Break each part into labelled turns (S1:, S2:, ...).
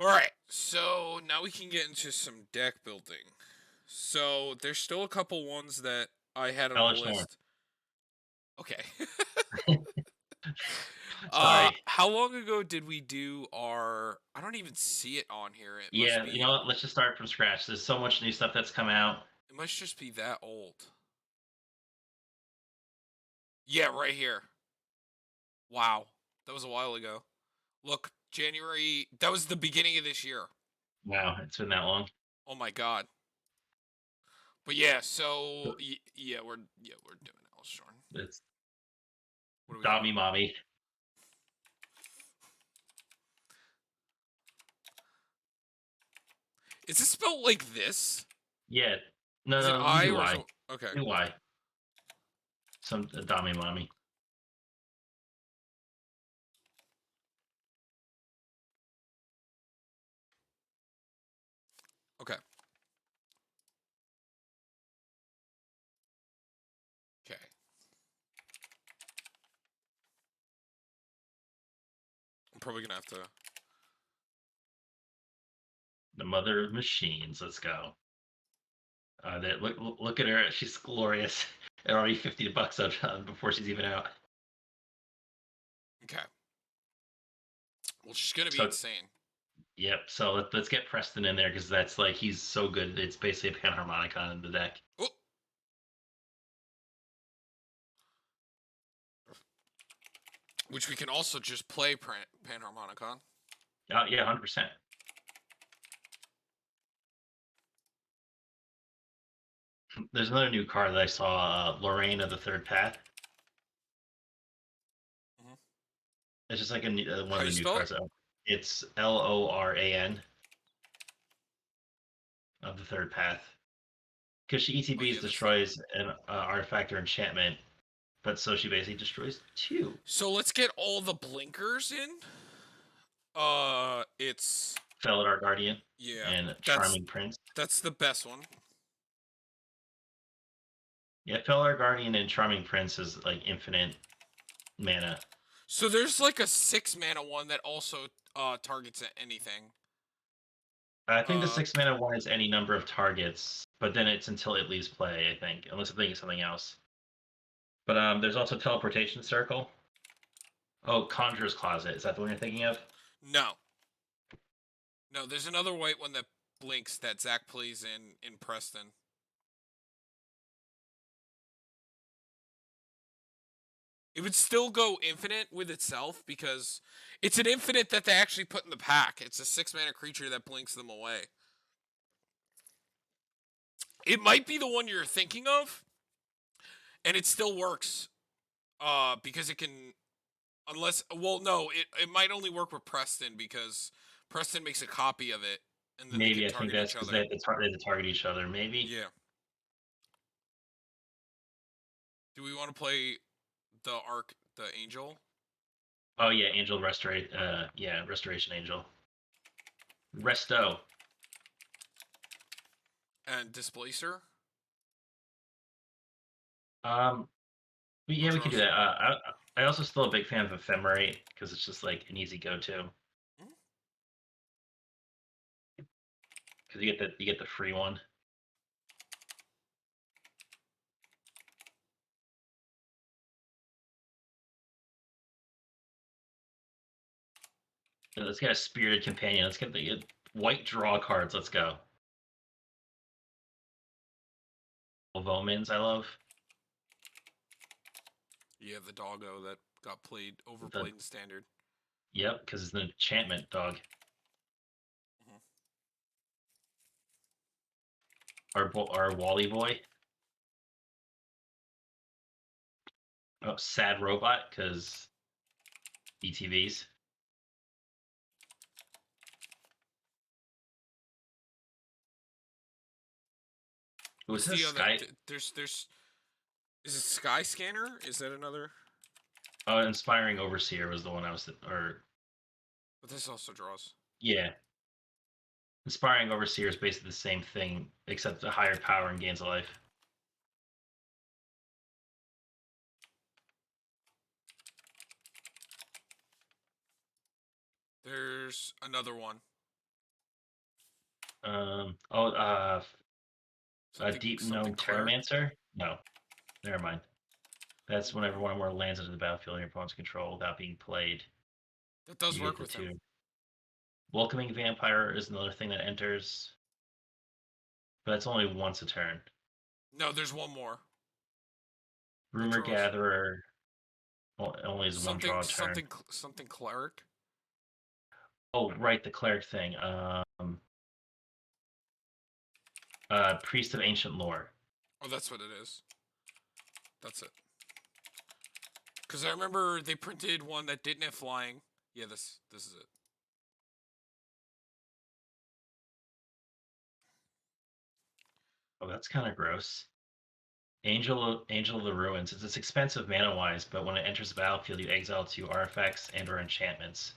S1: Alright, so now we can get into some deck building. So there's still a couple ones that I had on the
S2: Elesh Norn.
S1: list. Okay.
S2: Sorry.
S1: How long ago did we do our I don't even see it on here. It must
S2: Yeah, you
S1: be
S2: know what? Let's just start from scratch. There's so much new stuff that's come out.
S1: it must just be that old. Yeah, right here. Wow. That was a while ago. Look, January, that was the beginning of this year.
S2: Wow, it's been that long.
S1: Oh my god. But yeah, so yeah, we're doing Alice Shorn.
S2: It's
S1: What do we got?
S2: Dami Mommy.
S1: Is it spelled like this?
S2: Yeah. No,
S1: Is it
S2: no, you
S1: I
S2: do
S1: or
S2: why.
S1: so? Okay.
S2: Do why. Some Dami Mommy.
S1: Okay. Okay. I'm probably gonna have to.
S2: The mother of machines. Let's go. Look at her. She's glorious. And already $50 up before she's even out.
S1: Okay. Well, she's gonna be
S2: So
S1: insane.
S2: yep. So let's get Preston in there because that's like he's so good. It's basically a panharmonicon in the deck.
S1: Oh, which we can also just play Panharmonicon.
S2: Yeah, 100%. There's another new card that I saw, Lorraine of the Third Path.
S1: Hmm.
S2: It's just like one
S1: How
S2: of
S1: do you
S2: the new
S1: spell it?
S2: cards. It's Loran of the Third Path. Because she
S1: Oh
S2: ETBs
S1: yeah, that's that one.
S2: destroys an artifact or enchantment, but so she basically destroys two.
S1: So let's get all the blinkers in. It's
S2: Felidar Guardian
S1: yeah,
S2: and
S1: that's
S2: Charming Prince.
S1: that's the best one.
S2: Yeah, Felidar Guardian and Charming Prince is like infinite mana.
S1: So there's like a 6 mana one that also targets anything.
S2: I think the
S1: Uh,
S2: 6 mana one is any number of targets, but then it's until it leaves play, I think, unless I think it's something else. But there's also Teleportation Circle. Oh, Conjurer's Closet. Is that the one you're thinking of?
S1: no, no. There's another white one that blinks that Zach plays in Preston. It would still go infinite with itself because it's an infinite that they actually put in the pack. It's a 6 mana creature that blinks them away. It might be the one you're thinking of, and it still works. Because it can unless well no, it might only work with Preston because Preston makes a copy of it and then they can
S2: Maybe I think
S1: target
S2: that's
S1: each
S2: because
S1: other.
S2: they have to target each other. Maybe.
S1: Yeah. Do we want to play the Angel?
S2: Oh yeah, Angel Restorate. Yeah, Restoration Angel. Resto.
S1: And Displacer?
S2: Um, but
S1: I'll
S2: yeah, we
S1: draw
S2: can do
S1: some.
S2: that. I also still a big fan of Ephemerate because it's just like an easy go-to
S1: Hmm?
S2: because you get the free one. So let's get a Spirited Companion. Let's get the white draw cards. Let's go. Vomins, I love.
S1: Yeah, the doggo that got played
S2: The
S1: overplayed in standard.
S2: Yep, because it's an enchantment dog.
S1: Hmm.
S2: Our Wally boy. Oh, sad robot because ETVs. Was
S1: What's
S2: this
S1: the other?
S2: Sky?
S1: There's is it Sky Scanner? Is that another?
S2: Oh, Inspiring Overseer was the one I was, or
S1: But this also draws.
S2: yeah, Inspiring Overseer is basically the same thing except a higher power and gains a life.
S1: There's another one.
S2: A
S1: Something
S2: deep
S1: something
S2: gnome
S1: cleric.
S2: Terramancer? No, never mind. That's whenever
S1: Ooh,
S2: one or more lands into the battlefield in your opponent's control without being played.
S1: that does
S2: You get
S1: work
S2: the
S1: with him.
S2: two. Welcoming Vampire is another thing that enters, but it's only once a turn.
S1: No, there's one more that
S2: Rumor
S1: draws.
S2: Gatherer only is one
S1: Something
S2: draw a turn.
S1: something something cleric.
S2: Oh, right, the cleric thing. Priest of Ancient Lore.
S1: Oh, that's what it is. That's it. Because I remember they printed one that didn't have flying. Yeah, this is it.
S2: Oh, that's kind of gross. Angel of the Ruins. It's expensive mana wise, but when it enters the battlefield, you exile two artifacts and/or enchantments.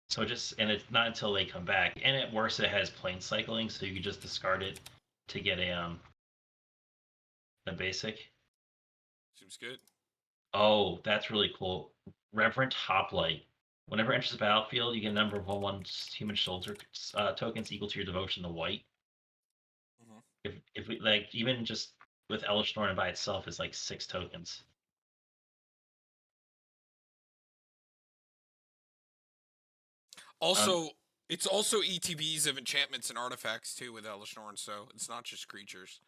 S2: So and it's not until they come back. And at worst, it has plane cycling, so you can just discard it to get a basic.
S1: Seems good.
S2: Oh, that's really cool. Reverent Hoplite. Whenever it enters the battlefield, you get a number of 1/1 human shoulder tokens equal to your devotion to white.
S1: Mm-hmm.
S2: If we like even just with Elesh Norn by itself is like 6 tokens. Um,
S1: Also, it's also ETBs of enchantments and artifacts too with Elesh Norn, so it's not just creatures.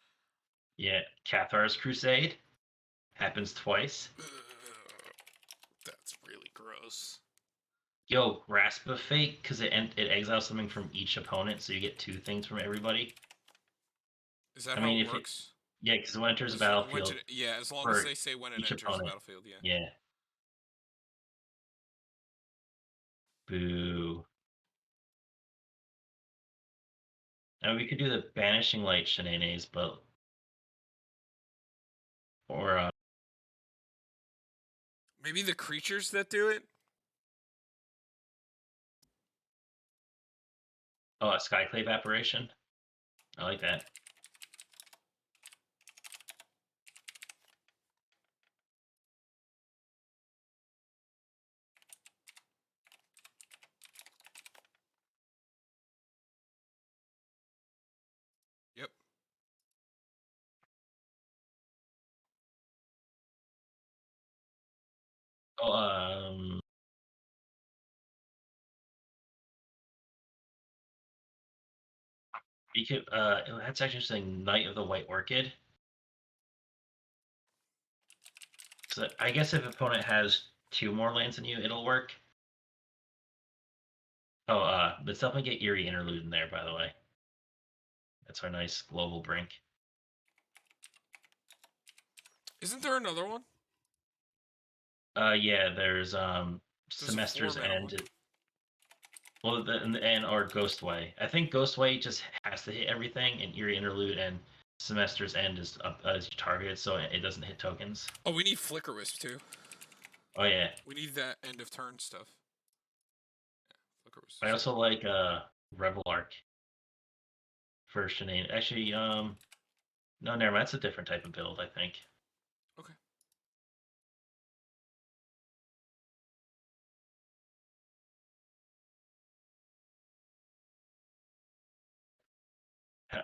S2: yeah, Cathar's Crusade happens twice.
S1: That's really gross.
S2: Yo, Grasp of Fate because it exiles something from each opponent, so you get 2 things from everybody.
S1: Is that
S2: I
S1: how
S2: mean,
S1: it
S2: if it
S1: works?
S2: yeah, because when it enters the
S1: As when
S2: battlefield
S1: yeah, as long as
S2: for
S1: they say when it
S2: each
S1: enters the
S2: opponent,
S1: battlefield, yeah.
S2: yeah. Boo. And we could do the Banishing Light shenanigans, but or
S1: Maybe the creatures that do it.
S2: a Skyclave Apparition. I like that.
S1: Yep.
S2: Oh, you could that's actually interesting. Knight of the White Orchid. So I guess if opponent has 2 more lands than you, it'll work. Oh, let's definitely get Eerie Interlude in there, by the way. That's our nice global brink.
S1: Isn't there another one?
S2: Yeah, there's
S1: There's a 4
S2: Semester's
S1: mana one.
S2: End. Well, and or Ghostway. I think Ghostway just has to hit everything, and Eerie Interlude and Semester's End is targeted, so it doesn't hit tokens.
S1: Oh, we need Flicker Wisp too.
S2: Oh yeah.
S1: We need that end of turn stuff. Yeah, Flicker Wisp
S2: I
S1: is good.
S2: also like Revel Arc for Shenane. Actually, no, never mind. That's a different type of build, I think.
S1: Okay.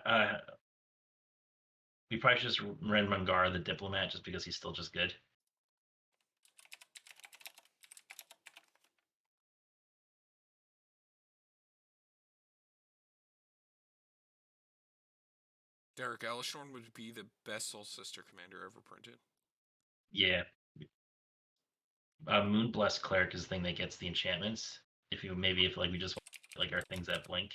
S2: Uh, we probably should just run Mangara the Diplomat just because he's still just good.
S1: Derek Elishorn would be the best Soul Sister commander ever printed.
S2: Yeah. Moonblessed Cleric is the thing that gets the enchantments. If like we just like our things that blink.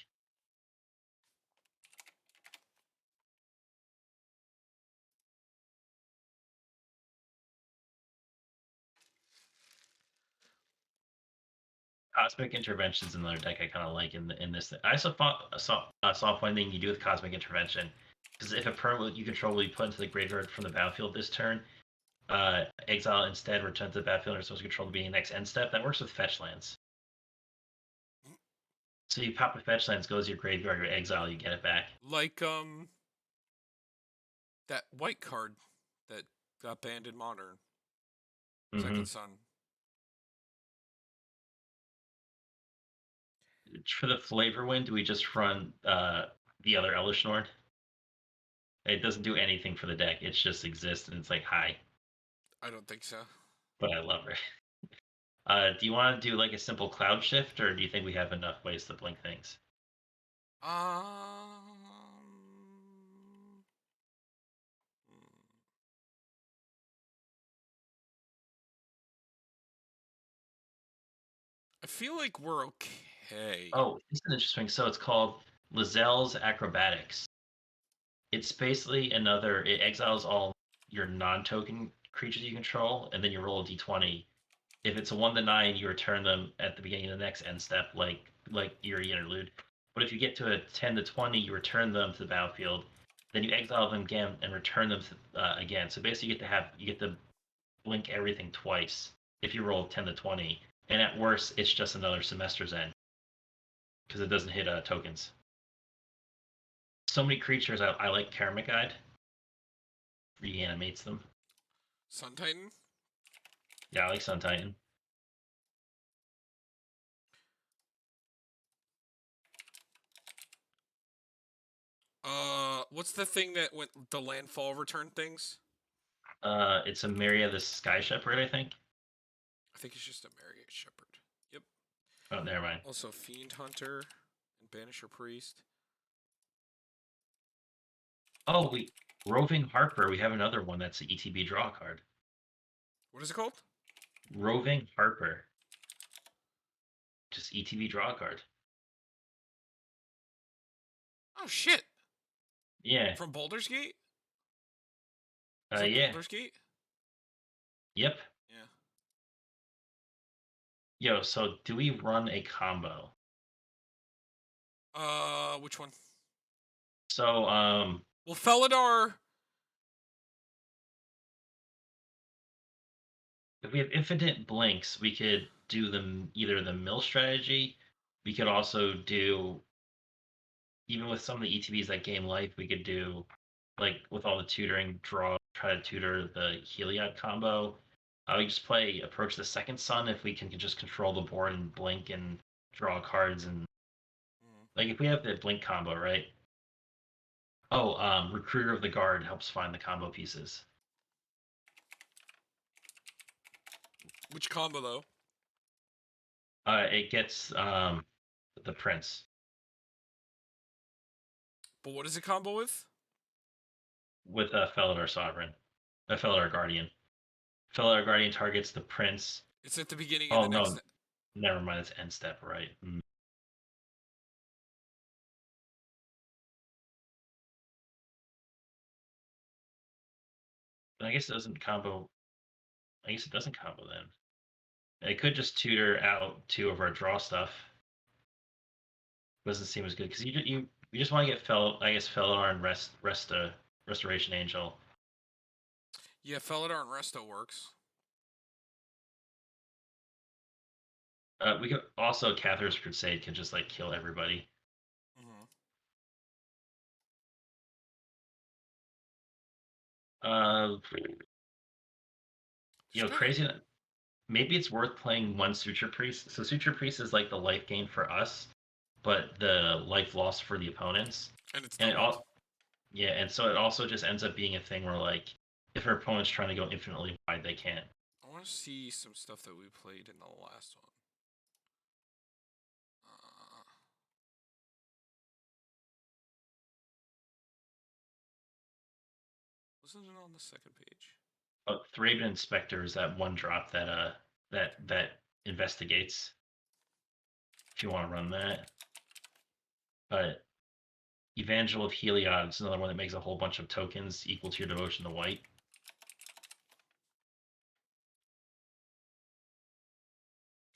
S2: Cosmic Intervention is another deck I kind of like in this. I also saw one thing you do with Cosmic Intervention because if a permanent you control will be put into the graveyard from the battlefield this turn, exile instead return to the battlefield or supposed to control the beginning next end step. That works with fetch lands. So you pop a fetch lands, goes to your graveyard, you exile, you get it back.
S1: Like that white card that got banned in Modern.
S2: Mm-hmm.
S1: Second Son.
S2: For the flavor wind, we just run the other Elesh Norn. It doesn't do anything for the deck. It just exists and it's like hi.
S1: I don't think so.
S2: But I love her. Do you want to do like a simple cloud shift, or do you think we have enough ways to blink things?
S1: Um, I feel like we're okay.
S2: Oh, this is interesting. So it's called Lazelle's Acrobatics. It's basically another. It exiles all your non-token creatures you control, and then you roll a d20. If it's a 1 to 9, you return them at the beginning of the next end step, like Eerie Interlude. But if you get to a 10 to 20, you return them to the battlefield. Then you exile them again and return them again. So basically, you get to blink everything twice if you roll 10 to 20, and at worst, it's just another Semester's End because it doesn't hit tokens. So many creatures. I like Karmic Guide. Reanimates them.
S1: Sun Titan.
S2: Yeah, I like Sun Titan.
S1: What's the thing that went the landfall return things?
S2: It's a Maria the Sky Shepherd, I think.
S1: I think it's just a Marriott Shepherd. Yep.
S2: Oh, never mind.
S1: Also, Fiend Hunter and Banisher Priest.
S2: Oh, Roving Harper. We have another one that's an ETB draw card.
S1: What is it called?
S2: Roving Harper. Just ETB draw card.
S1: Oh shit!
S2: Yeah.
S1: From Baldur's Gate. Is it
S2: Yeah.
S1: Baldur's Gate?
S2: Yep.
S1: Yeah.
S2: Yo, so do we run a combo?
S1: Which one?
S2: So,
S1: Well, Felidar.
S2: if we have infinite blinks, we could do either the mill strategy. We could also do, even with some of the ETBs that game life, we could do, like with all the tutoring, try to tutor the Heliod combo. We just play Approach the Second Sun if we can just control the board and blink and draw cards. And like if we have the blink combo, right? Oh, Recruiter of the Guard helps find the combo pieces.
S1: Which combo though?
S2: It gets the Prince.
S1: But what is it combo with?
S2: With a Felidar Sovereign, a Felidar Guardian. Felidar Guardian targets the Prince.
S1: It's at the beginning of
S2: Oh
S1: the next.
S2: no, never mind. It's end step, right? I guess it doesn't combo. I guess it doesn't combo then. It could just tutor out 2 of our draw stuff. Doesn't seem as good because you just want to get Felidar and Restoration Angel.
S1: Yeah, Felidar and Resto works.
S2: We could also Cathar's Crusade can just like kill everybody. Crazy. Maybe it's worth playing one Suture Priest. So Suture Priest is like the life gain for us, but the life loss for the opponents.
S1: And it's
S2: And
S1: doubled.
S2: and so it also just ends up being a thing where like if our opponent's trying to go infinitely wide, they can't.
S1: I want to see some stuff that we played in the last one. Wasn't it on the second page?
S2: Oh, Thraben Inspector is that one drop that investigates. If you want to run that. But Evangel of Heliod is another one that makes a whole bunch of tokens equal to your devotion to white.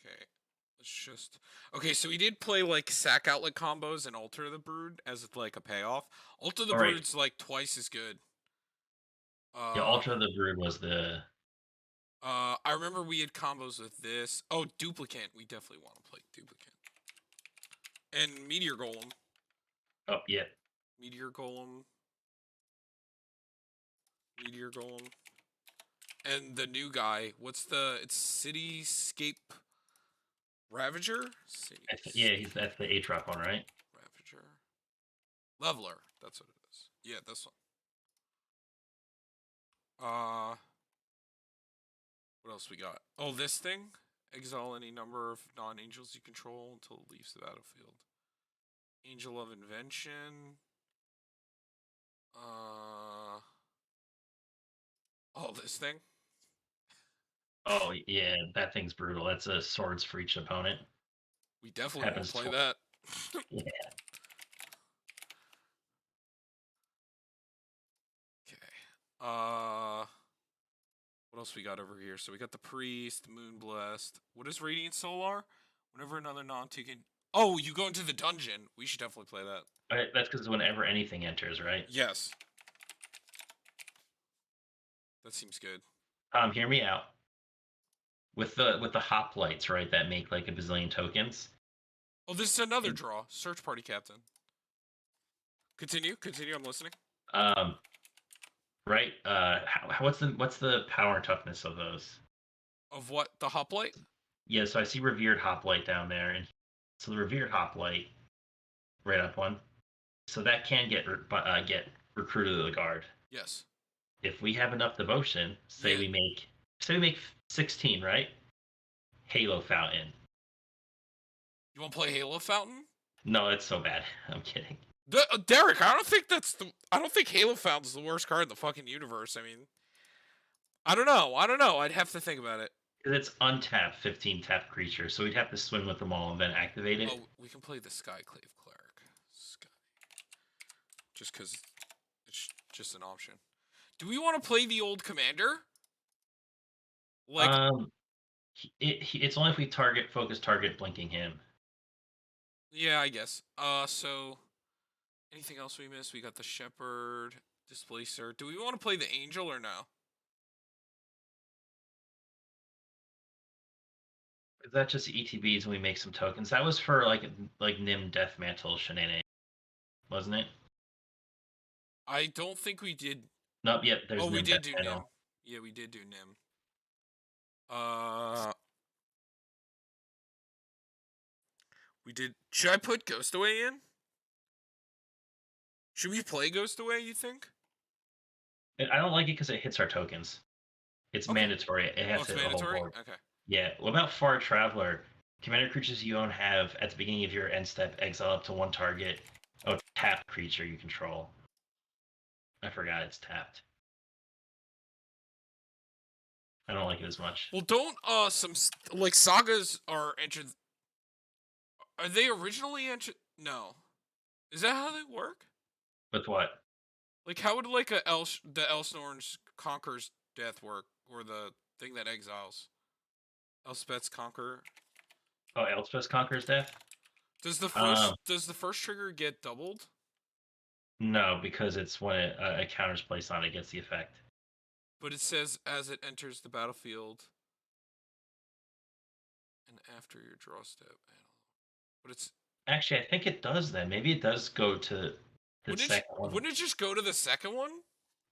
S1: Okay, let's just. Okay, so we did play like sack outlet combos and Altar the Brood as like a payoff. Altar the Brood's like twice as good.
S2: Yeah, Ultra the Brood was the.
S1: I remember we had combos with this. Oh, Duplicant. We definitely want to play Duplicant. And Meteor Golem.
S2: Oh, yeah.
S1: Meteor Golem. Meteor Golem. And the new guy. What's the... It's Cityscape Ravager?
S2: Yeah, that's the 8-drop one, right?
S1: Ravager. Leveler. That's what it is. Yeah, this one. What else we got? Oh, this thing. Exile any number of non-angels you control until it leaves the battlefield. Angel of Invention. Oh, this thing.
S2: Oh yeah, that thing's brutal. That's a swords for each opponent.
S1: We definitely won't
S2: Happens
S1: play
S2: twice.
S1: that.
S2: Yeah.
S1: Okay. What else we got over here? So we got the Priest, Moon Blessed. What is Radiant Solar? Whenever another non-token. Oh, you go into the dungeon. We should definitely play that.
S2: That's because whenever anything enters, right?
S1: Yes. That seems good.
S2: Hear me out. With the hoplites, right, that make like a bazillion tokens.
S1: Oh, this is another draw. Search Party Captain. Continue. I'm listening.
S2: Um, right. What's the power and toughness of those?
S1: Of what? The Hoplite?
S2: Yeah, so I see revered hoplite down there, and so the revered hoplite, right up one. So that can get recruited to the guard.
S1: Yes.
S2: If we have enough devotion,
S1: Yeah.
S2: say we make 16, right? Halo Fountain.
S1: You want to play Halo Fountain?
S2: No, it's so bad. I'm kidding.
S1: Derek, I don't think Halo Fountain's the worst card in the fucking universe. I mean, I don't know. I'd have to think about it.
S2: Because it's untapped 15 tap creature, so we'd have to swim with them all and then activate it.
S1: Oh, we can play the Skyclave Cleric. Just because it's just an option. Do we want to play the old commander? Like,
S2: It's only if we focus target blinking him.
S1: yeah, I guess. So anything else we missed? We got the Shepherd, Displacer. Do we want to play the Angel or no?
S2: Is that just ETBs and we make some tokens? That was for like Nim Death Mantle shenanigans, wasn't it?
S1: I don't think we did.
S2: Nope. Yep. There's
S1: Oh, we
S2: Nim
S1: did
S2: Death
S1: do
S2: Mantle.
S1: Nim. Yeah, we did do Nim. We did. Should I put Ghost Away in? Should we play Ghost Away, you think?
S2: I don't like it because it hits our tokens. It's
S1: Okay.
S2: mandatory. It has
S1: Oh, it's
S2: to hit the whole
S1: mandatory?
S2: board.
S1: Okay.
S2: Yeah. What about Far Traveler? Commander creatures you own have at the beginning of your end step exile up to one target. Oh, tap creature you control. I forgot it's tapped. I don't like it as much.
S1: Well, don't like sagas are entered. Are they originally entered? No. Is that how they work?
S2: With what?
S1: Like, how would like the Elsnorn's Conqueror's Death work, or the thing that exiles? Elspeth's Conqueror.
S2: Oh, Elspeth conquers death.
S1: Does the first trigger get doubled?
S2: No, because it's when a counter's placed on it gets the effect.
S1: But it says as it enters the battlefield, and after your draw step. But it's
S2: Actually, I think it does then. Maybe it does go to the second one.
S1: wouldn't it just go to the second one?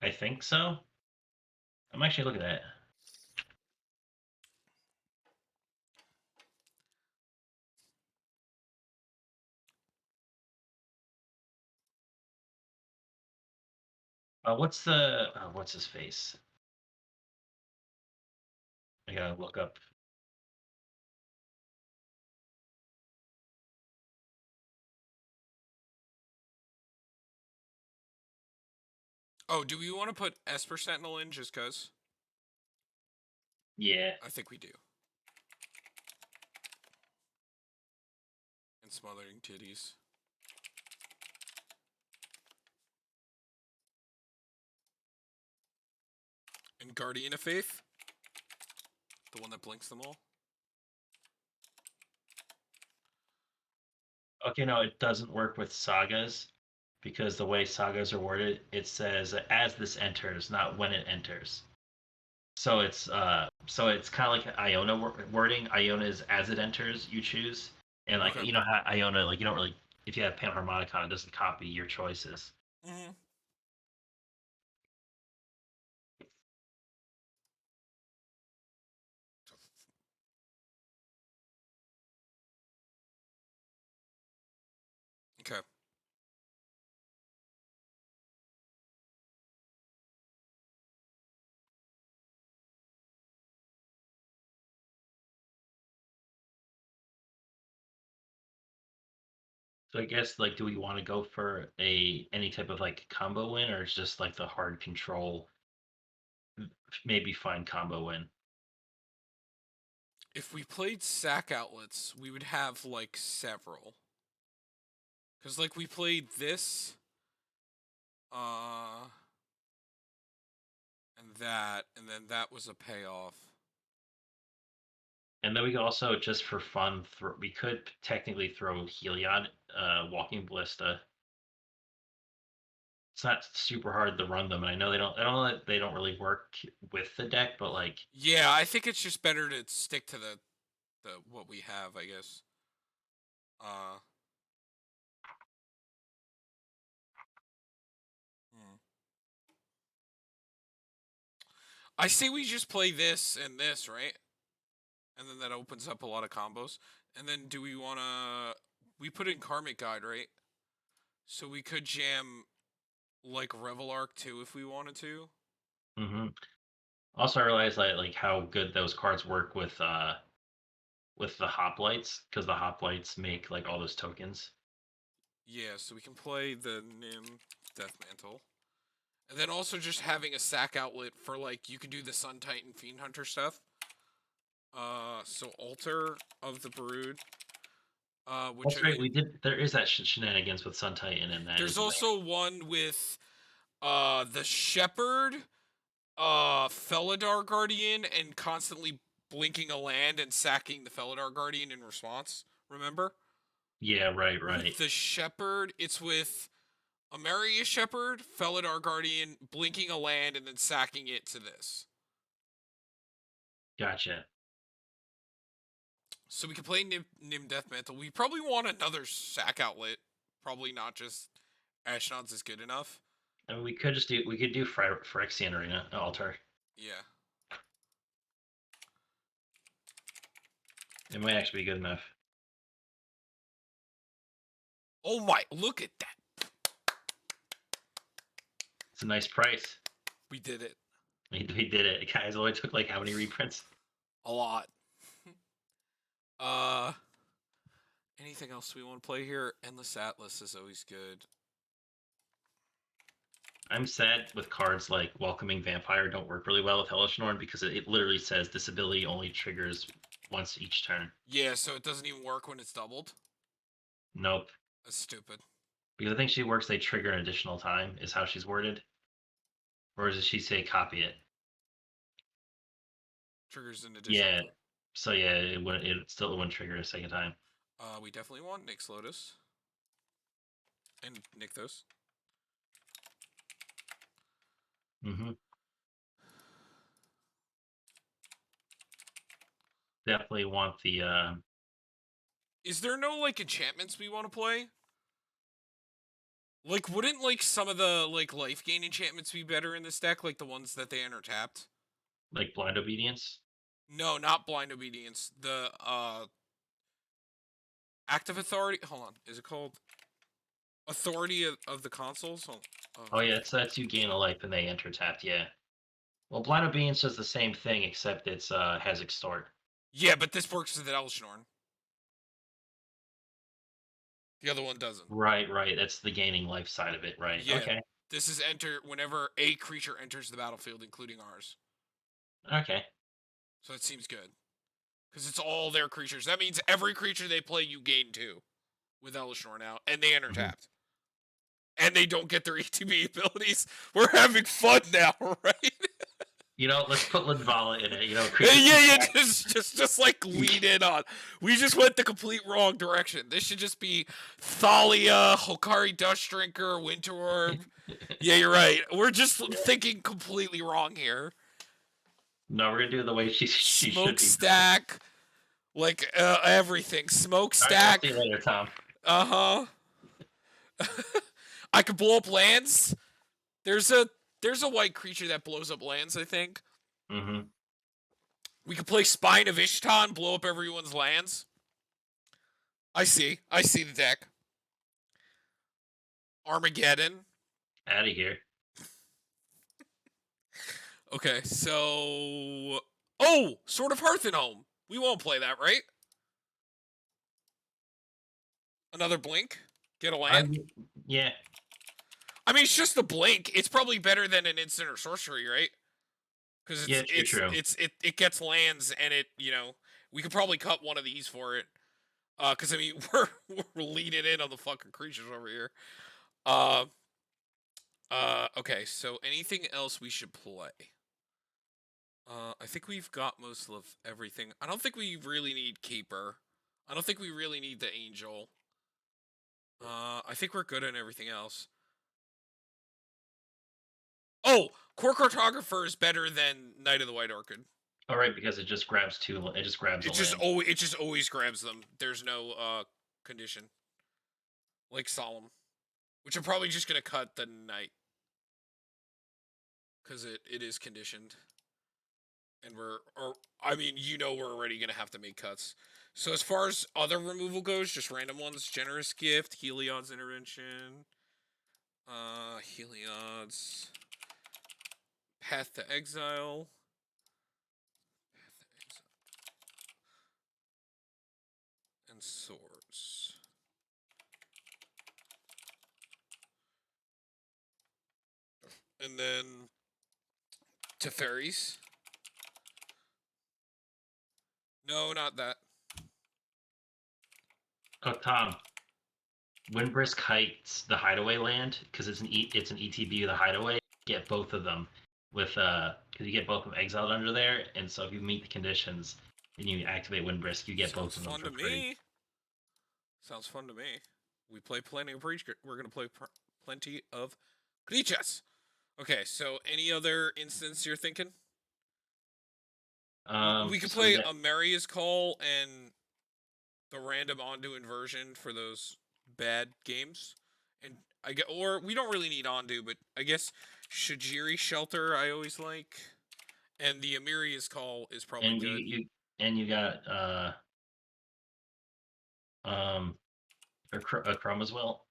S2: I think so. I'm actually looking at it. What's his face? I gotta look up.
S1: Oh, do we want to put Esper Sentinel in just cause?
S2: Yeah.
S1: I think we do. And Smothering Titties. And Guardian of Faith. The one that blinks them all.
S2: Okay, no, it doesn't work with sagas because the way sagas are worded, it says as this enters, not when it enters. So it's kind of like Iona wording. Iona is as it enters, you choose, and like
S1: Okay.
S2: you know how Iona, like you don't really, if you have Panharmonicon, it doesn't copy your choices.
S1: Mm-hmm. Okay.
S2: So I guess like, do we want to go for a any type of like combo win, or it's just like the hard control, maybe find combo win?
S1: If we played sack outlets, we would have like several. Cause like we played this, uh, and then that was a payoff.
S2: And then we could also just for fun, we could technically throw Heliod, Walking Ballista. It's not super hard to run them, and I know they don't. I don't know that they don't really work with the deck, but like,
S1: Yeah, I think it's just better to stick to the what we have, I guess. Uh, hmm. I say we just play this and this, right? And then that opens up a lot of combos. And then do we want to? We put in Karmic Guide, right? So we could jam like Revel Arc too if we wanted to.
S2: hmm also I realized like how good those cards work with the hoplites, because the hoplites make like all those tokens.
S1: Yeah, so we can play the Nim Death Mantle. And then also just having a sack outlet for like you can do the Sun Titan Fiend Hunter stuff. So Altar of the Brood, which
S2: That's right. We did. There is that shenanigans with Sun Titan in that,
S1: there's
S2: isn't there?
S1: also one with the Shepherd, Felidar Guardian, and constantly blinking a land and sacking the Felidar Guardian in response. Remember?
S2: Yeah, right, right.
S1: With the Shepherd, it's with Amaria Shepherd, Felidar Guardian, blinking a land, and then sacking it to this.
S2: Gotcha.
S1: So we can play Nim Death Mantle. We probably want another sack outlet. Probably not just Ashnod's is good enough.
S2: I mean, we could do Phyrexian Arena Altar.
S1: Yeah.
S2: It might actually be good enough.
S1: Oh my, look at that.
S2: It's a nice price.
S1: We did it.
S2: We did it, guys. It only took like how many reprints?
S1: A lot. uh anything else we want to play here? Endless Atlas is always good.
S2: I'm sad with cards like Welcoming Vampire don't work really well with Hellish Norn, because it literally says this ability only triggers once each turn.
S1: Yeah, so it doesn't even work when it's doubled.
S2: Nope.
S1: That's stupid.
S2: Because I think she works, they trigger an additional time, is how she's worded. Or does she say copy it?
S1: Triggers an additional
S2: Yeah.
S1: time.
S2: So yeah, it still wouldn't trigger a second time.
S1: We definitely want Nyx Lotus. And Nykthos.
S2: Mm-hmm. Definitely want the
S1: Is there no like enchantments we want to play? Like, wouldn't like some of the like life gain enchantments be better in this deck, like the ones that they enter tapped?
S2: like Blind Obedience.
S1: No, not Blind Obedience. The Active Authority. Hold on, is it called Authority of the Consoles?
S2: Oh yeah, that's you gain a life and they enter tapped. Yeah. Well, Blind Obedience does the same thing, except it's has extort.
S1: Yeah, but this works with Elshnorn. The other one doesn't.
S2: Right, right. That's the gaining life side of it. Right.
S1: Yeah,
S2: Okay.
S1: this is enter whenever a creature enters the battlefield, including ours.
S2: Okay.
S1: So it seems good. Because it's all their creatures. That means every creature they play, you gain 2 with Elishnorn now, and they enter tapped. And they don't get their ETB abilities. We're having fun now, right?
S2: You know, let's put Linvala in it. You know,
S1: yeah, just like lead in on. We just went the complete wrong direction. This should just be Thalia, Hokari Dust Drinker, Winter Orb. Yeah, you're right. We're just thinking completely wrong here.
S2: No, we're gonna do it the way she should be.
S1: Smokestack, like everything. Smokestack.
S2: Right, see you later, Tom.
S1: Uh huh. I could blow up lands. There's a white creature that blows up lands, I think.
S2: Mm-hmm.
S1: We could play Spine of Ishtar and blow up everyone's lands. I see the deck. Armageddon.
S2: Out of here.
S1: Okay, so oh, Sword of Hearth and Home. We won't play that, right? Another blink. Get a land?
S2: Yeah.
S1: I mean, it's just a blink. It's probably better than an instant or sorcery, right? Because
S2: Yeah, true.
S1: it gets lands and we could probably cut one of these for it. Because I mean we're leaning in on the fucking creatures over here. Uh, okay. So anything else we should play? I think we've got most of everything. I don't think we really need Keeper. I don't think we really need the Angel. I think we're good on everything else. Oh, Core Cartographer is better than Knight of the White Orchid.
S2: All right, because it just grabs two. It just grabs a land.
S1: It just always grabs them. There's no condition. Like Solemn. Which I'm probably just gonna cut the Knight. Because it is conditioned. And we're already gonna have to make cuts. So as far as other removal goes, just random ones, Generous Gift, Heliod's Intervention, Heliod's Path to Exile. And Swords. And then Teferis. No, not that.
S2: Oh, Tom. Windbrisk Heights, the Hideaway land, because it's an ETB, the Hideaway. Get both of them with because you get both of them exiled under there, and so if you meet the conditions and you activate Windbrisk, you get both of them for free.
S1: Sounds fun to me. We play plenty of breach. We're gonna play plenty of creatures. Okay, so any other instance you're thinking? We could play Amaria's Call and the random Ondu inversion for those bad games, and or we don't really need Ondu, but I guess Shajiri Shelter I always like, and the Amaria's Call is probably good.
S2: You got a Crumb as well.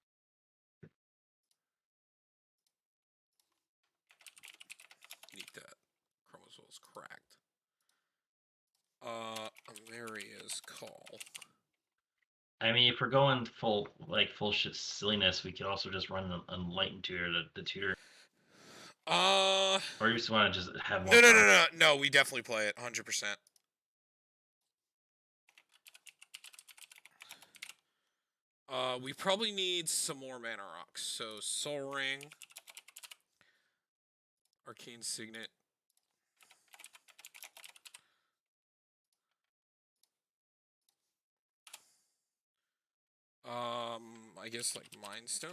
S1: Need that. Crumb as well is cracked. Amaria's Call.
S2: I mean, if we're going full shit silliness, we could also just run an Enlightened Tutor, the tutor. Or you just want to just have more.
S1: No. We definitely play it 100%. We probably need some more mana rocks. So Soul Ring, Arcane Signet. I guess like Mind Stone.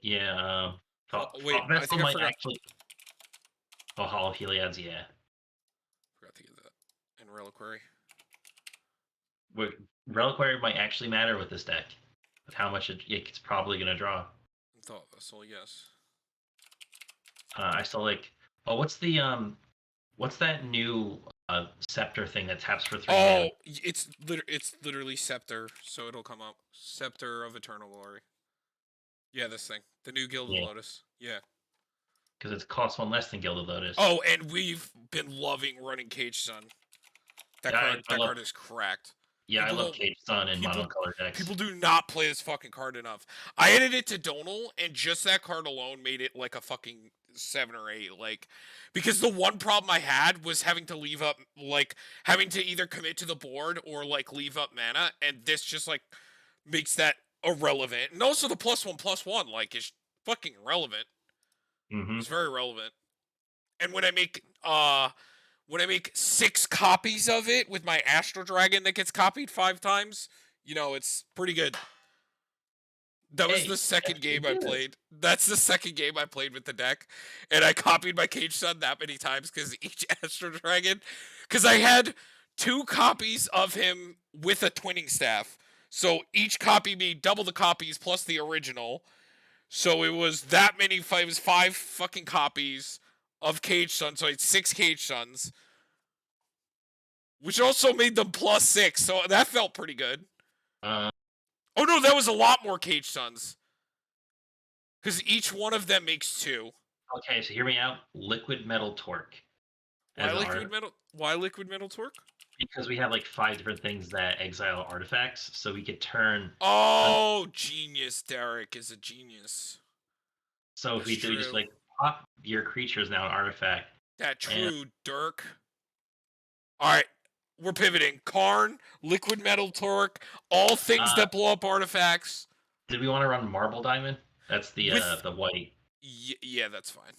S2: Yeah.
S1: Wait, I think I forgot.
S2: Actually. Oh, Hall of Heliads, yeah.
S1: Forgot to get that. And Reliquary.
S2: Reliquary might actually matter with this deck. With how much it's probably gonna draw.
S1: Thought Vessel, yes.
S2: I still like. Oh, what's that new Scepter thing that taps for 3 mana?
S1: It's literally Scepter, so it'll come up. Scepter of Eternal Glory. Yeah, this thing. The new Gilded Lotus. Yeah.
S2: Because it costs 1 less than Gilded Lotus.
S1: Oh, and we've been loving running Cage Sun. That card is cracked.
S2: Yeah, I love Cage Sun in monocolor decks.
S1: People do not play this fucking card enough. I added it to Donal, and just that card alone made it like a fucking 7 or 8. Like, because the one problem I had was having to leave up, like, having to either commit to the board or, like, leave up mana, and this just, like, makes that irrelevant. And also the +1/+1, like, is fucking relevant.
S2: Mm-hmm.
S1: It's very relevant. And when I make 6 copies of it with my Astral Dragon that gets copied 5 times, it's pretty good. That was the second game I played. That's the second game I played with the deck. And I copied my Cage Sun that many times because each Astral Dragon. Because I had 2 copies of him with a Twinning Staff. So each copy made double the copies plus the original. So it was that many. It was 5 fucking copies of Cage Sun. So I had 6 Cage Suns. Which also made them +6. So that felt pretty good. Oh no, that was a lot more Cage Suns. Because each one of them makes 2.
S2: Okay, so hear me out. Liquid Metal Torque.
S1: Why Liquid Metal Torque?
S2: because we have like 5 different things that exile artifacts, so we could turn.
S1: Oh, genius! Derek is a genius.
S2: So if
S1: That's
S2: we do just
S1: true.
S2: like pop your creature is now an artifact,
S1: That
S2: and
S1: true, Dirk. All right, we're pivoting. Karn, liquid metal torque, all things
S2: uh,
S1: that blow up artifacts.
S2: did we want to run Marble Diamond? That's
S1: With
S2: the white.
S1: yeah, that's fine.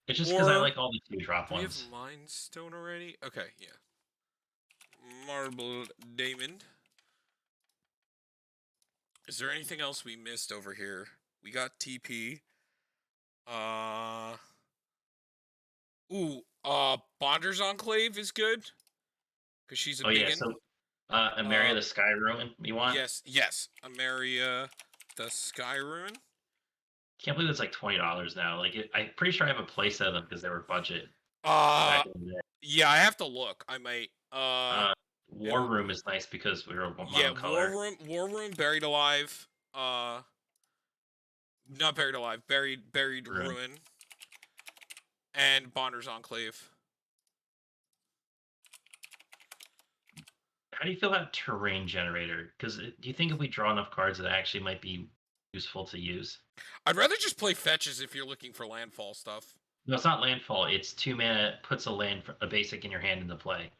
S2: It's just because I
S1: Or
S2: like all the 2-drop
S1: do we have
S2: ones.
S1: Mind Stone already? Okay, yeah. Marble Diamond. Is there anything else we missed over here? We got TP. Uh, Bonder's Enclave is good because she's a
S2: Oh yeah,
S1: biggin.
S2: so Amaria
S1: Uh,
S2: the Sky Ruin. You want?
S1: yes, Ameria, the Sky Ruin.
S2: Can't believe it's like $20 now. I'm pretty sure I have a playset of them because they were budget
S1: Uh,
S2: back in the day.
S1: yeah, I have to look. I might.
S2: Uh, War
S1: It'll.
S2: Room is nice because we were
S1: Yeah,
S2: monocolor.
S1: War Room, Buried Alive. Not Buried Alive, Buried
S2: Ruin.
S1: Ruin, and Bonder's Enclave.
S2: How do you feel about Terrain Generator? Because do you think if we draw enough cards, that actually might be useful to use?
S1: I'd rather just play fetches if you're looking for landfall stuff.
S2: No, it's not landfall. It's 2 mana, puts a basic in your hand into play.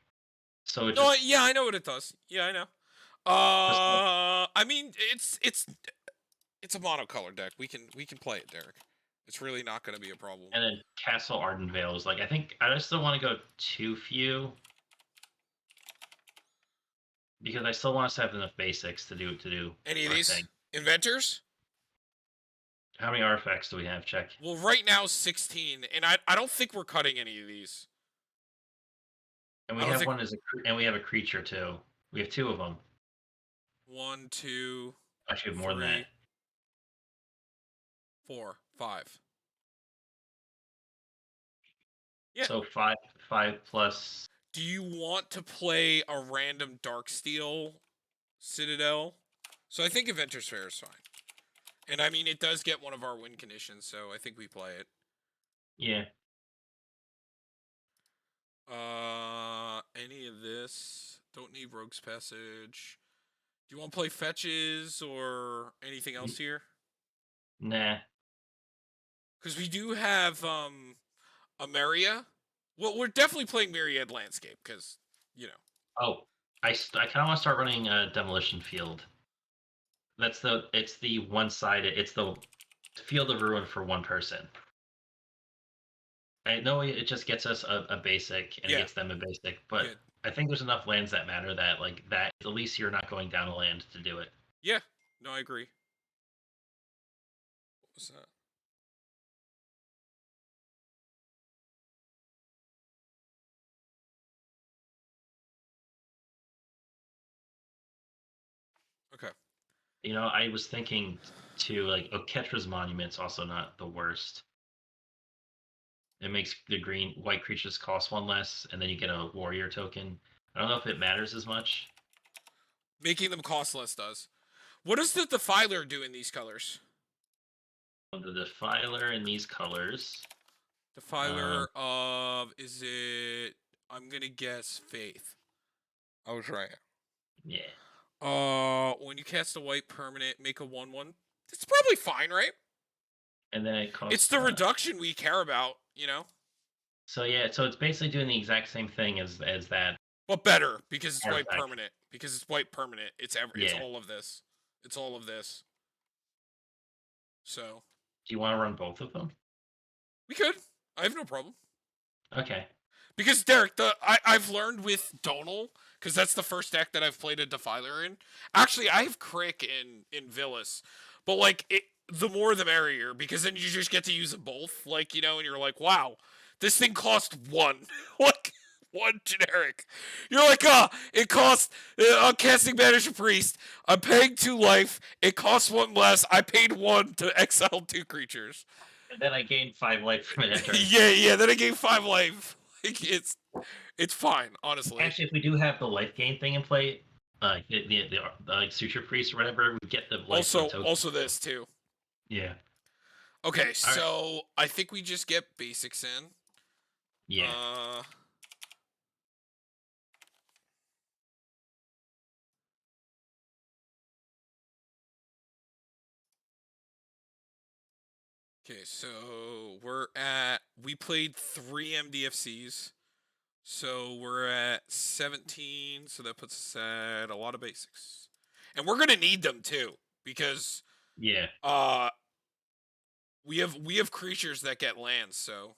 S2: So it
S1: No,
S2: just
S1: yeah, I know what it does. Yeah, I know.
S2: just like,
S1: I mean, it's a monocolor deck. We can play it, Derek. It's really not going to be a problem.
S2: and then Castle Ardenvale is like I think I just don't want to go too few because I still want us to have enough basics to do
S1: Any of
S2: our
S1: these
S2: thing.
S1: inventors?
S2: How many artifacts do we have? Check.
S1: Well, right now 16, and I don't think we're cutting any of these.
S2: And
S1: I
S2: we
S1: don't
S2: have
S1: think
S2: one and we have a creature too. We have 2 of them.
S1: 1, 2,
S2: Actually, we have more than that.
S1: 3, 4, 5. Yeah.
S2: So five plus.
S1: Do you want to play a random Darksteel Citadel? So I think Inventor's Fair is fine. And I mean, it does get one of our win conditions, so I think we play it.
S2: Yeah.
S1: Any of this? Don't need Rogue's Passage. Do you want to play fetches or anything else here?
S2: Nah.
S1: Because we do have Ameria. Well, we're definitely playing Myriad Landscape because, you know.
S2: Oh, I kind of want to start running a demolition field. It's the one-sided. It's the field of ruin for one person. I know it just gets us a basic and it
S1: Yeah.
S2: gets them a basic, but
S1: Yeah.
S2: I think there's enough lands that matter that at least you're not going down a land to do it.
S1: Yeah. No, I agree. What was that? Okay.
S2: You know, I was thinking too, like Oketra's Monument's also not the worst. It makes the white creatures cost 1 less, and then you get a warrior token. I don't know if it matters as much.
S1: Making them cost less does. What does the Defiler do in these colors?
S2: The Defiler in these colors.
S1: Defiler of, is it, I'm going to guess Faith. I was right.
S2: Yeah.
S1: When you cast a white permanent, make a 1/1. It's probably fine, right?
S2: And then it costs.
S1: It's the reduction we care about, you know?
S2: So yeah, so it's basically doing the exact same thing as that.
S1: But better, because it's white
S2: Artifact.
S1: permanent. Because it's white permanent. It's
S2: Yeah.
S1: all of this. It's all of this. So.
S2: Do you want to run both of them?
S1: We could. I have no problem.
S2: Okay.
S1: Because Derek, I've learned with Donal, because that's the first deck that I've played a Defiler in. Actually, I have Crick in Villas, but like the more the merrier, because then you just get to use them both, like, you know, and you're like, wow, this thing cost 1, like 1 generic. You're like, it costs. I'm casting Banish Priest. I'm paying 2 life. It costs 1 less. I paid 1 to exile 2 creatures.
S2: And then I gained 5 life from it.
S1: yeah. Then I gained 5 life. Like, it's fine, honestly.
S2: Actually, if we do have the life gain thing in play, the like Suture Priest or whatever, we get the life token.
S1: Also this too.
S2: Yeah.
S1: Okay, so I think we just get basics in.
S2: Yeah.
S1: Okay, so we played 3 MDFCs. So we're at 17, so that puts us at a lot of basics. And we're going to need them too because
S2: Yeah.
S1: uh we have creatures that get lands, so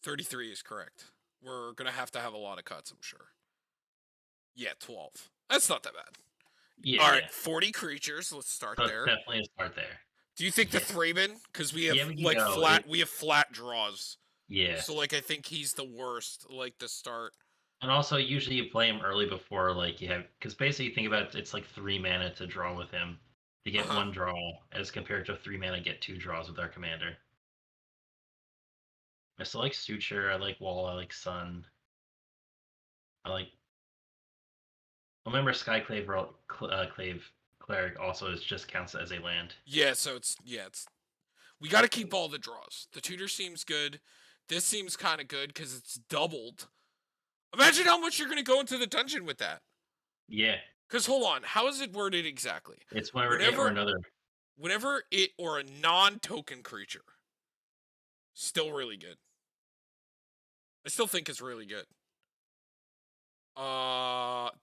S1: 33 is correct. We're going to have a lot of cuts, I'm sure. Yeah, 12. That's not that bad.
S2: Yeah,
S1: All right,
S2: yeah.
S1: 40 creatures. Let's start
S2: So it's
S1: there.
S2: definitely a start there.
S1: Do you think the
S2: Yeah.
S1: Thraben? Because we have
S2: Yeah, we can
S1: like
S2: go.
S1: flat draws.
S2: Yeah.
S1: So like I think he's the worst. Like to start.
S2: And also, usually you play him early before, like, you have. Because basically, think about it, it's like 3 mana to draw with him. To
S1: Uh
S2: get
S1: huh.
S2: 1 draw, as compared to 3 mana, get 2 draws with our commander. I still like Suture, I like Wall, I like Sun. I like. Remember, Clave Cleric also just counts as a land.
S1: Yeah. So it's we got to keep all the draws. The tutor seems good. This seems kind of good because it's doubled. Imagine how much you're going to go into the dungeon with that.
S2: Yeah,
S1: Because hold on, how is it worded exactly?
S2: it's whenever it or
S1: Whenever
S2: another.
S1: whenever it or a non-token creature, still really good. I still think it's really good.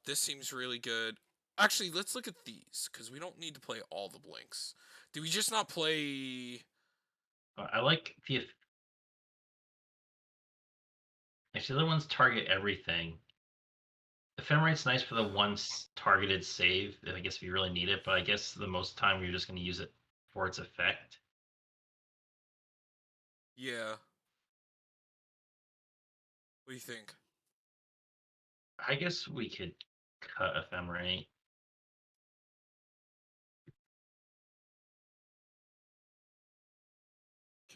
S1: This seems really good. Actually, let's look at these because we don't need to play all the blinks. Do we just not play?
S2: I like the. Actually, the other ones target everything. Ephemerite's nice for the targeted save, I guess if you really need it, but I guess the most time you're just going to use it for its effect.
S1: Yeah. What do you think?
S2: I guess we could cut Ephemerate.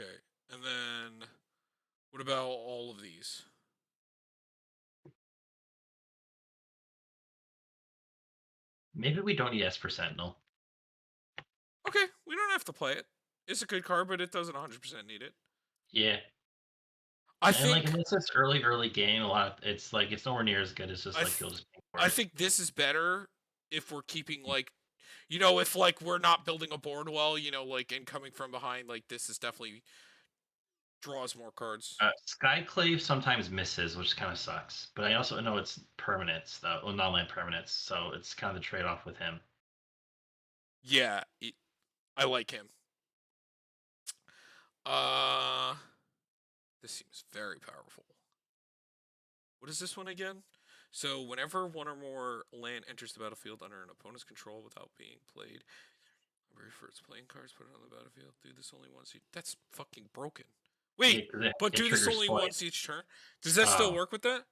S1: Okay. And then what about all of these?
S2: Maybe we don't need Esper Sentinel.
S1: Okay, we don't have to play it. It's a good card, but it doesn't 100% need it.
S2: Yeah.
S1: I
S2: And like,
S1: think
S2: unless it's early game, it's like it's nowhere near as good as just
S1: I
S2: like
S1: th-
S2: you'll just pay for
S1: I
S2: it.
S1: think this is better if we're keeping like if like we're not building a board well, like and coming from behind, like this is definitely draws more cards.
S2: Skyclave sometimes misses, which kind of sucks. But I also know it's permanents, though, well, non-land permanents, so it's kind of the trade-off with him.
S1: Yeah, I like him. Uh, this seems very powerful. What is this one again? So whenever one or more land enters the battlefield under an opponent's control without being played, for its playing cards, put it on the battlefield. Do this only once. That's fucking broken. Wait,
S2: Yeah, 'cause it,
S1: but
S2: it
S1: do this
S2: triggers
S1: only once
S2: twice.
S1: each turn. Does that still
S2: Oh,
S1: work with that?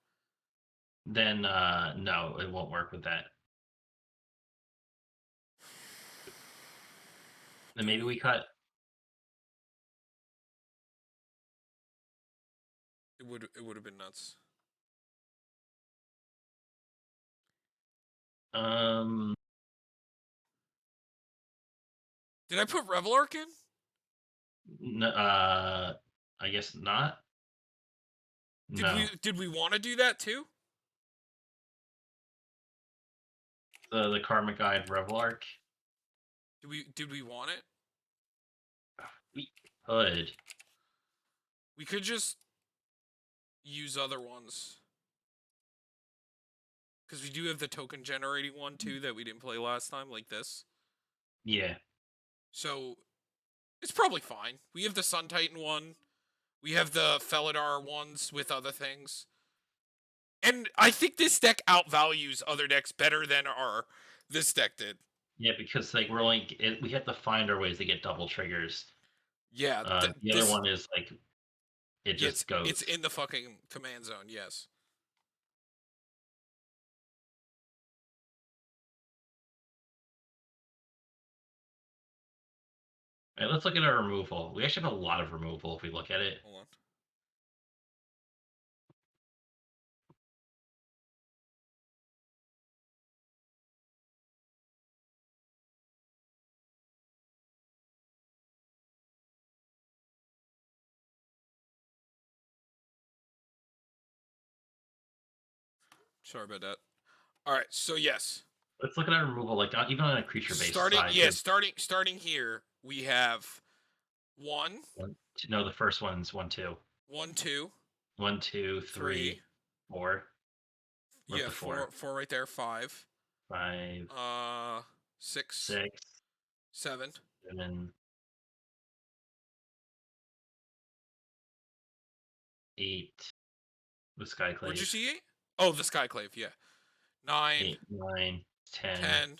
S2: then no, it won't work with that. Then
S1: Do
S2: maybe we
S1: we?
S2: cut.
S1: It would have been nuts.
S2: Um,
S1: Did I put Revel Arc in?
S2: I guess not.
S1: Did
S2: No,
S1: we want to do that too?
S2: the Karmic Guide Revel Arc.
S1: Did we want it?
S2: We could.
S1: We could just use other ones. Because we do have the token generating one too that we didn't play last time, like this.
S2: Yeah.
S1: So it's probably fine. We have the Sun Titan one. We have the Felidar ones with other things. And I think this deck outvalues other decks better than this deck did.
S2: Yeah, because like we have to find our ways to get double triggers.
S1: Yeah,
S2: The other
S1: this
S2: one is like it
S1: yeah,
S2: just
S1: it's
S2: goes.
S1: in the fucking command zone. Yes.
S2: All right, let's look at our removal. We actually have a lot of removal if we look at it.
S1: Hold on. Sorry about that. All right. So yes,
S2: Let's look at our removal, like even on a creature based
S1: starting
S2: side.
S1: yeah starting starting here we have 1,
S2: No, the first one's 1, 2.
S1: 1, 2,
S2: 1, 2,
S1: 3.
S2: 3, 4. We're up
S1: Yeah,
S2: to 4.
S1: 4 right there. 5.
S2: 5,
S1: 6,
S2: 6,
S1: 7.
S2: 7, 8. The
S1: Where'd you
S2: Skyclave.
S1: see 8? Oh, the Skyclave, yeah. 9,
S2: 8, 9, 10,
S1: 10,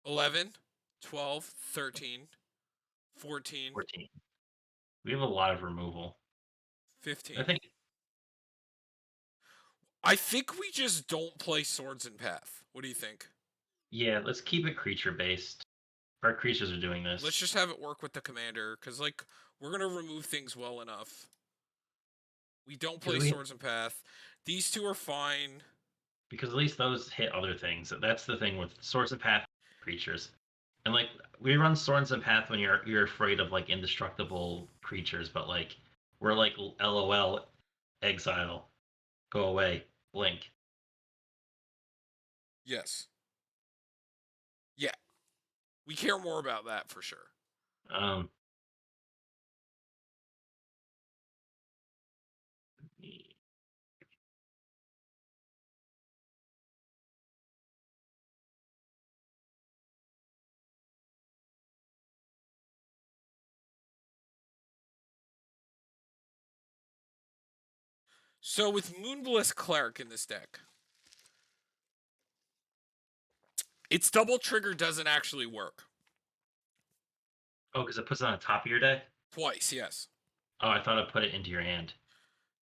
S1: 11, 12, 13, 14,
S2: 14. We have a lot of removal. I
S1: 15.
S2: think,
S1: I think we just don't play Swords and Path. What do you think?
S2: yeah, let's keep it creature based. Our creatures are doing
S1: Let's
S2: this.
S1: just have it work with the commander, because, like, we're going to remove things well enough. We don't play
S2: Because
S1: Swords and Path. These two are fine.
S2: because at least those hit other things. That's the thing with Swords and Path creatures. And like we run Swords and Path when you're afraid of like indestructible creatures, but like we're like LOL, exile, go away, blink.
S1: Yes. Yeah. We care more about that for sure.
S2: Um,
S1: So with Moonbliss Cleric in this deck, its double trigger doesn't actually work.
S2: oh, because it puts it on the top of your deck.
S1: Twice, yes.
S2: Oh, I thought I put it into your hand.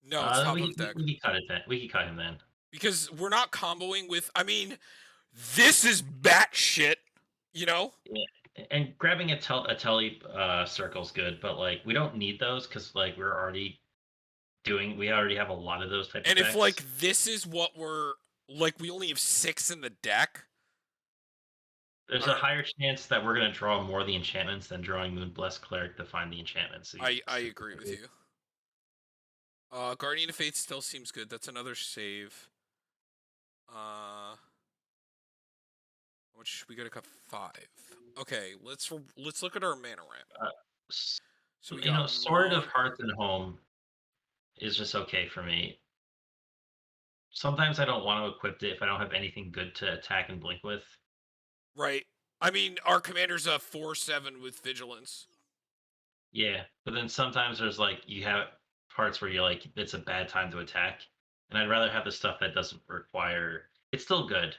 S1: No, it's
S2: Then
S1: top of deck.
S2: we can cut it then. We can cut him then.
S1: Because we're not comboing with, I mean, this is batshit, you know?
S2: Yeah. And grabbing a telly circle's good, but like we don't need those because like we already have a lot of those type
S1: And if,
S2: effects.
S1: like, this is what we're, like, we only have 6 in the deck.
S2: There's a higher chance that we're gonna draw more of the enchantments than drawing Moonblessed Cleric to find the enchantments.
S1: I agree with you. Guardian of Faith still seems good. That's another save. How much we got to cut? 5. Okay, let's look at our mana ramp. So we got
S2: Sword of
S1: 1.
S2: Hearth and Home is just okay for me. Sometimes I don't want to equip it if I don't have anything good to attack and blink with.
S1: Right. I mean, our commander's a 4/7 with vigilance.
S2: Yeah, but then sometimes there's like you have parts where you're like it's a bad time to attack, and I'd rather have the stuff that doesn't require. It's still good.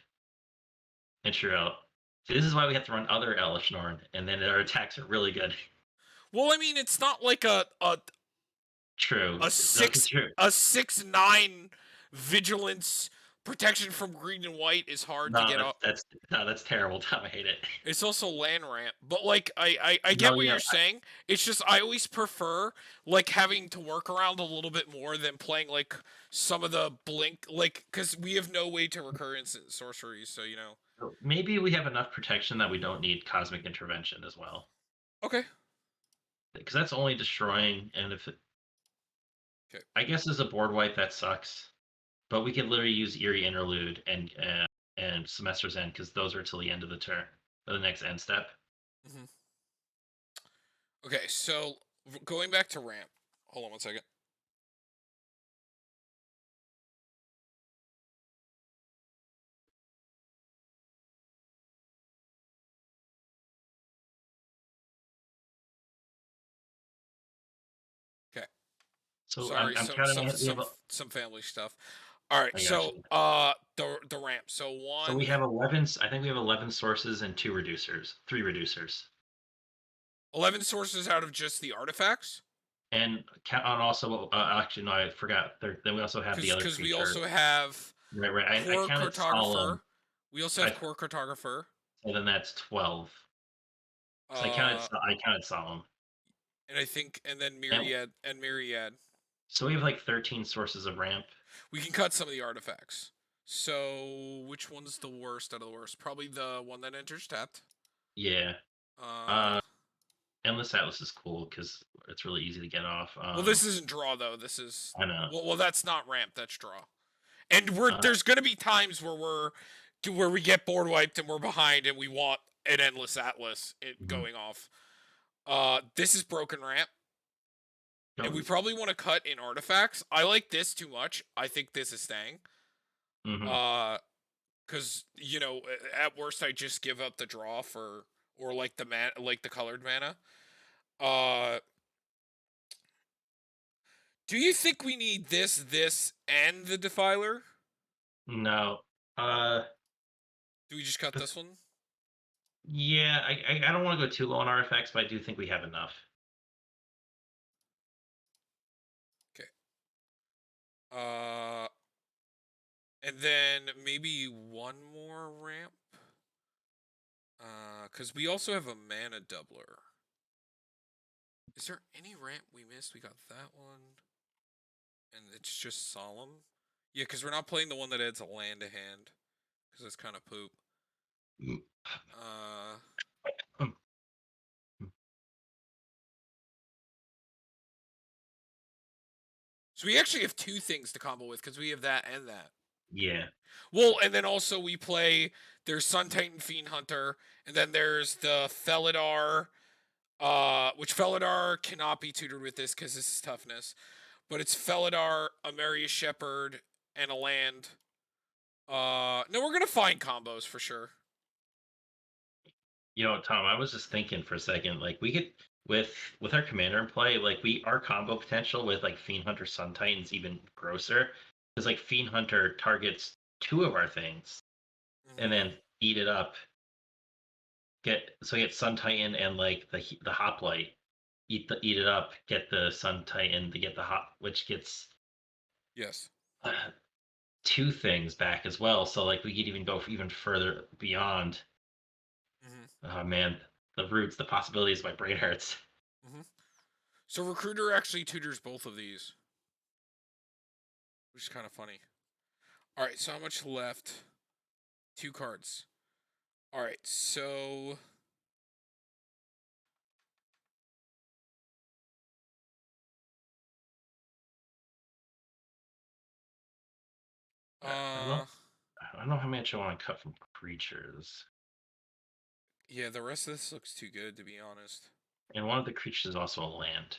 S2: And sure out. See, this is why we have to run other Elesh Norn, and then our attacks are really good.
S1: Well, I mean, it's not like a
S2: True.
S1: a
S2: No, 'cause
S1: 6 a 6/9 vigilance protection from green and white is hard to
S2: no,
S1: get up.
S2: that's terrible. Tom, I hate it.
S1: It's also land ramp, but like I get
S2: No,
S1: what
S2: yeah,
S1: you're saying. It's just I always prefer like having to work around a little bit more than playing like some of the blink, like because we have no way to recur instant sorceries, so you know.
S2: maybe we have enough protection that we don't need cosmic intervention as well,
S1: Okay.
S2: because that's only destroying. And if
S1: Okay.
S2: I guess as a board wipe that sucks, but we could literally use Eerie Interlude and Semester's End because those are till the end of the turn, or the next end step.
S1: hmm Okay, so going back to ramp. Hold on 1 second. Okay.
S2: So
S1: Sorry,
S2: I'm
S1: some
S2: counting
S1: some
S2: it. We have
S1: some some family stuff. All right,
S2: I got
S1: so
S2: you.
S1: the ramp. So
S2: So we
S1: 1,
S2: have 11. I think we have 11 sources and 3 reducers.
S1: 11 sources out of just the artifacts.
S2: And count on also. Actually, no, I forgot. Then we also have the other
S1: Because we
S2: creature.
S1: also have
S2: Right. I
S1: core
S2: counted Solemn.
S1: cartographer. We also have core cartographer.
S2: So then that's 12. So
S1: Uh,
S2: I counted Solemn.
S1: and I think, and then
S2: And
S1: myriad.
S2: so we have like 13 sources of ramp.
S1: We can cut some of the artifacts. So which one's the worst out of the worst? Probably the one that enters tapped.
S2: Yeah.
S1: Uh,
S2: Endless Atlas is cool because it's really easy to get off.
S1: well, this isn't draw though. This is
S2: I know.
S1: well, that's not ramp. That's draw. And
S2: Uh,
S1: there's gonna be times where we get board wiped and we're behind and we want an endless atlas
S2: Mhm.
S1: going off. This is broken ramp, and we
S2: No.
S1: probably want to cut in artifacts. I like this too much. I think this is staying.
S2: Hmm.
S1: Uh, because at worst, I just give up the draw for or like the colored mana. Uh, do you think we need this, and the Defiler?
S2: No. Uh,
S1: Do we just cut
S2: but
S1: this one?
S2: yeah, I don't want to go too low on artifacts, but I do think we have enough.
S1: Okay. Uh, and then maybe one more ramp. Because we also have a mana doubler. Is there any ramp we missed? We got that one, and it's just solemn. Yeah, because we're not playing the one that adds a land to hand, because it's kind of poop.
S2: Mm.
S1: Uh, so we actually have two things to combo with because we have that and that.
S2: Yeah.
S1: Well, and then also we play. There's Sun Titan Fiend Hunter, and then there's the Felidar. Which Felidar cannot be tutored with this because this is toughness. But it's Felidar, Ameria Shepherd, and a land. No, we're gonna find combos for sure.
S2: Tom, I was just thinking for a second, like we could with our commander in play, like our combo potential with like Fiend Hunter Sun Titan's even grosser. Because like Fiend Hunter targets two of our things and
S1: Mm-hmm.
S2: then eat it up. Get Sun Titan and like the hoplite. Eat it up, get the Sun Titan to get the hop, which gets
S1: Yes.
S2: uh, two things back as well. So like we could even go even further beyond.
S1: Mm-hmm.
S2: Oh man, the roots, the possibilities, my brain hurts.
S1: Mm-hmm. So Recruiter actually tutors both of these, which is kind of funny. All right, so how much left? Two cards. All right, so
S2: I
S1: uh,
S2: don't I don't know how much I want to cut from creatures.
S1: yeah, the rest of this looks too good to be honest.
S2: And one of the creatures is also a land.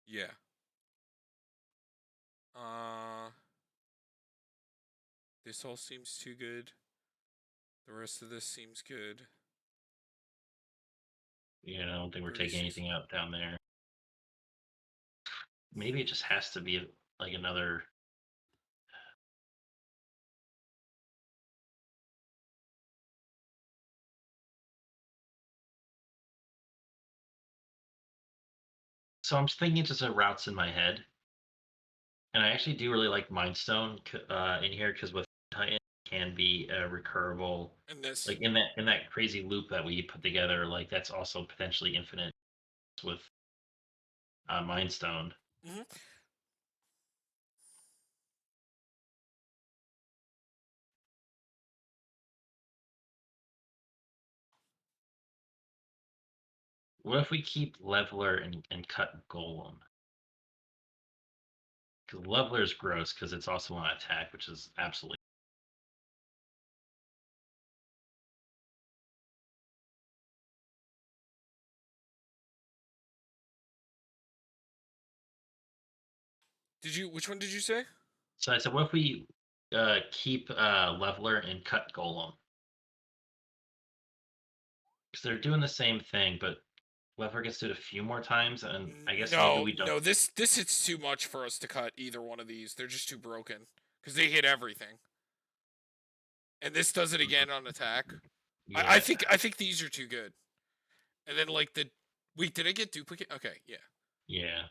S1: Yeah. Uh, this all seems too good. The rest of this seems good.
S2: I don't think we're taking
S1: 36.
S2: anything out down there. Maybe it just has to be like another. So I'm just thinking just of routes in my head, and I actually do really like Mindstone in here because with Titan can be a recurable,
S1: And this.
S2: like in that crazy loop that we put together. Like that's also potentially infinite with Mindstone.
S1: Mm-hmm.
S2: What if we keep Leveler and cut Golem? Because Leveler is gross because it's also on attack, which is absolutely.
S1: Did you? Which one did you say?
S2: So I said, what if we keep Leveler and cut Golem? Because they're doing the same thing, but Leveler gets to do it a few more times, and I guess maybe
S1: No,
S2: we don't.
S1: no. This hits too much for us to cut either one of these. They're just too broken because they hit everything. And this does it again on attack. I
S2: Yeah,
S1: think these are too good. And then like the wait, did I get duplicate? Okay, yeah.
S2: yeah,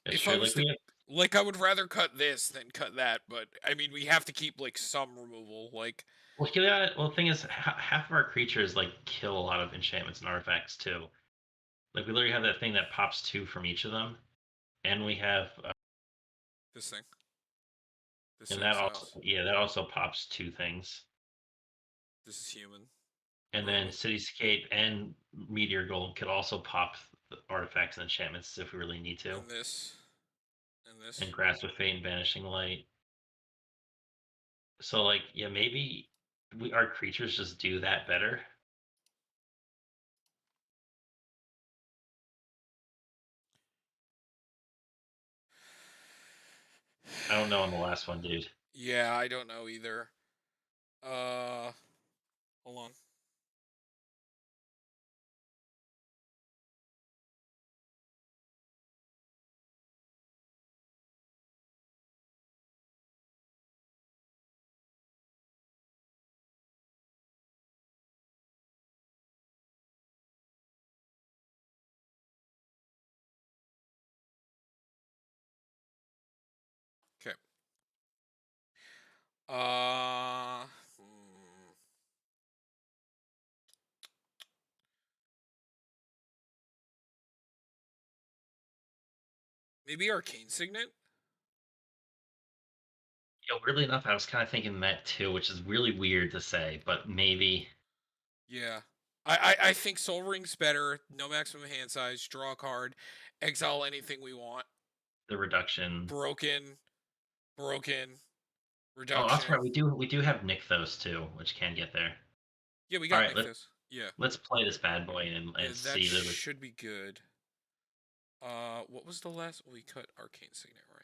S2: that's
S1: If I
S2: true.
S1: was
S2: Like
S1: to
S2: we have.
S1: like, I would rather cut this than cut that. But I mean, we have to keep like some removal. Like
S2: Well, the thing is, half of our creatures like kill a lot of enchantments and artifacts too. Like we literally have that thing that pops two from each of them, and we have,
S1: this thing, this
S2: and that also,
S1: exiles.
S2: yeah, that also pops two things.
S1: This is human.
S2: And
S1: Or
S2: then
S1: wait,
S2: Cityscape and Meteor Gold could also pop the artifacts and enchantments if we really need to.
S1: and this, and
S2: And
S1: this.
S2: Grasp of Fate and Vanishing Light. So like, yeah, maybe our creatures just do that better. I don't know on the last one, dude.
S1: Yeah, I don't know either. Uh, hold on. Okay. Hmm, maybe Arcane Signet.
S2: Weirdly enough, I was kind of thinking that too, which is really weird to say, but maybe
S1: Yeah. I think Soul Ring's better. No maximum hand size. Draw a card. Exile anything we want.
S2: the reduction.
S1: Broken. Broken.
S2: Oh, that's right.
S1: Reduction.
S2: We do have Nykthos too, which can get there.
S1: Yeah, we
S2: All
S1: got
S2: right,
S1: Nykthos. Yeah.
S2: let's play this bad boy and
S1: That
S2: see the.
S1: should be good. What was the last? We cut Arcane Signet, right?